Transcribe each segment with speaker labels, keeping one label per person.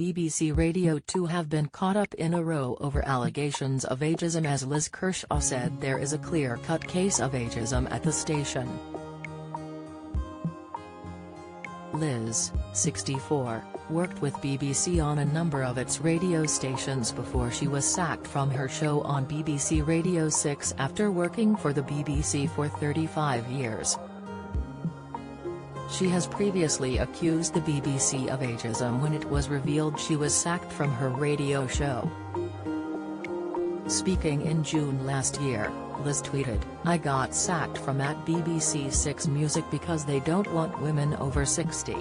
Speaker 1: BBC Radio 2 have been caught up in a row over allegations of ageism. As Liz Kershaw said, there is a clear-cut case of ageism at the station. Liz, 64, worked with BBC on a number of its radio stations before she was sacked from her show on BBC Radio 6 after working for the BBC for 35 years. She has previously accused the BBC of ageism when it was revealed she was sacked from her radio show. Speaking in June last year, Liz tweeted, "I got sacked from at BBC 6 Music because they don't want women over 60.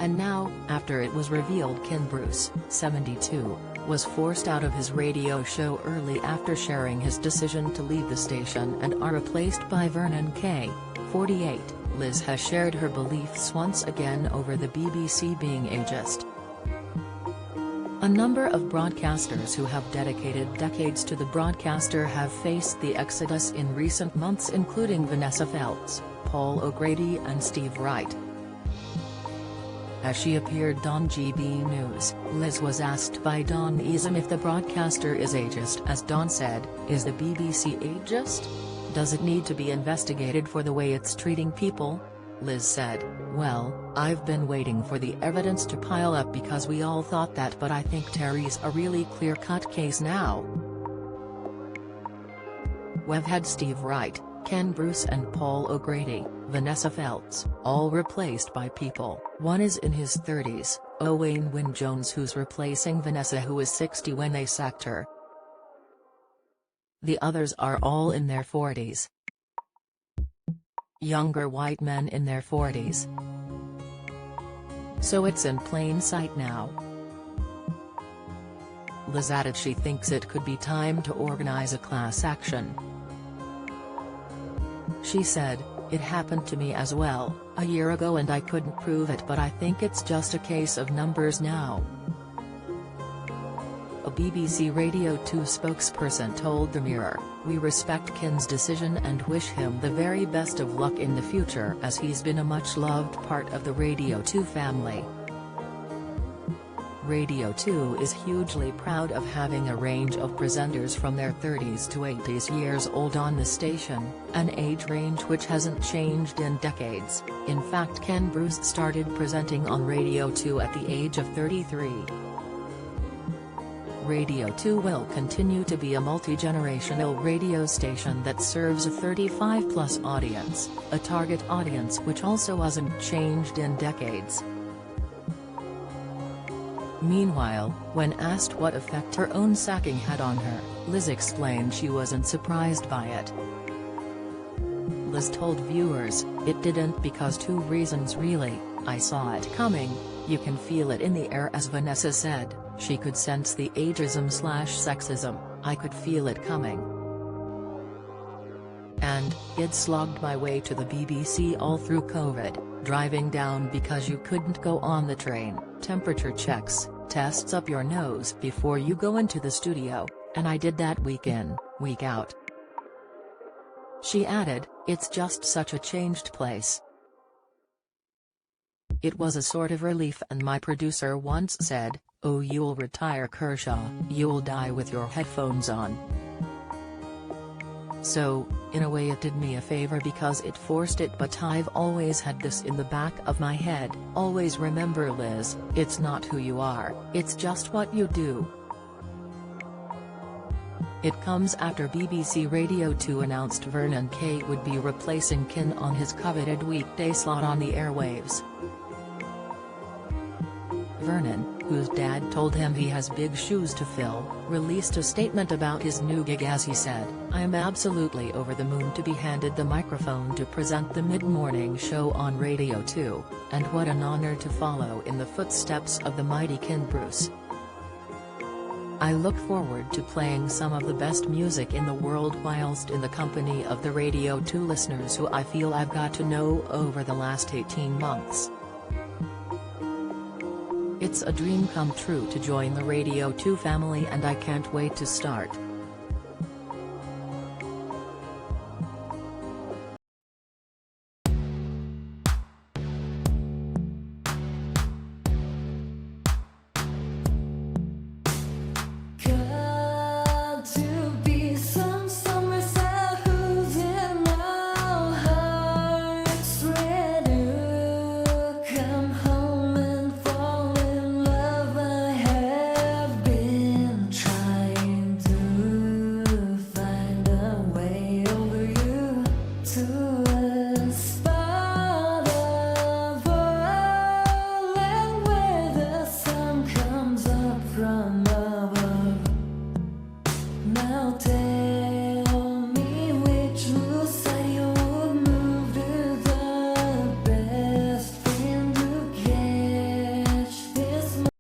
Speaker 1: And now, after it was revealed Ken Bruce, 72, was forced out of his radio show early after sharing his decision to leave the station and are replaced by Vernon Kay, 48, Liz has shared her beliefs once again over the BBC being ageist. A number of broadcasters who have dedicated decades to the broadcaster have faced the exodus in recent months, including Vanessa Feltz, Paul O'Grady and Steve Wright. As she appeared on GB News, Liz was asked by Don Easam if the broadcaster is ageist. As Don said, "Is the BBC ageist? Does it need to be investigated for the way it's treating people?" Liz said, "Well, I've been waiting for the evidence to pile up because we all thought that, but I think Terry's a really clear-cut case now. We've had Steve Wright, Ken Bruce and Paul O'Grady, Vanessa Feltz, all replaced by people. One is in his 30s, Owain Wynne-Jones, who's replacing Vanessa, who is 60 when they sacked her. The others are all in their 40s. Younger white men in their 40s. So it's in plain sight now." Liz added she thinks it could be time to organize a class action. She said, "It happened to me as well, a year ago, and I couldn't prove it, but I think it's just a case of numbers now." A BBC Radio 2 spokesperson told The Mirror, "We respect Ken's decision and wish him the very best of luck in the future, as he's been a much-loved part of the Radio 2 family." Radio 2 is hugely proud of having a range of presenters from their 30s to 80s years old on the station, an age range which hasn't changed in decades. In fact, Ken Bruce started presenting on Radio 2 at the age of 33. Radio 2 will continue to be a multi-generational radio station that serves a 35-plus audience, a target audience which also hasn't changed in decades. Meanwhile, when asked what effect her own sacking had on her, Liz explained she wasn't surprised by it. Liz told viewers, "It didn't because two reasons really. I saw it coming. You can feel it in the air," as Vanessa said. She could sense the ageism/sexism, "I could feel it coming. And, I'd slogged my way to the BBC all through COVID, driving down because you couldn't go on the train, temperature checks, tests up your nose before you go into the studio, and I did that week in, week out." She added, "It's just such a changed place. It was a sort of relief, and my producer once said, 'Oh, you'll retire, Kershaw, you'll die with your headphones on.' So, in a way it did me a favor because it forced it, but I've always had this in the back of my head, always remember, Liz, it's not who you are, it's just what you do." It comes after BBC Radio 2 announced Vernon Kay would be replacing Ken on his coveted weekday slot on the airwaves. Vernon, whose dad told him he has big shoes to fill, released a statement about his new gig as he said, "I'm absolutely over the moon to be handed the microphone to present the mid-morning show on Radio 2, and what an honor to follow in the footsteps of the mighty Ken Bruce. I look forward to playing some of the best music in the world whilst in the company of the Radio 2 listeners who I feel I've got to know over the last 18 months. It's a dream come true to join the Radio 2 family, and I can't wait to start."
Speaker 2: from above.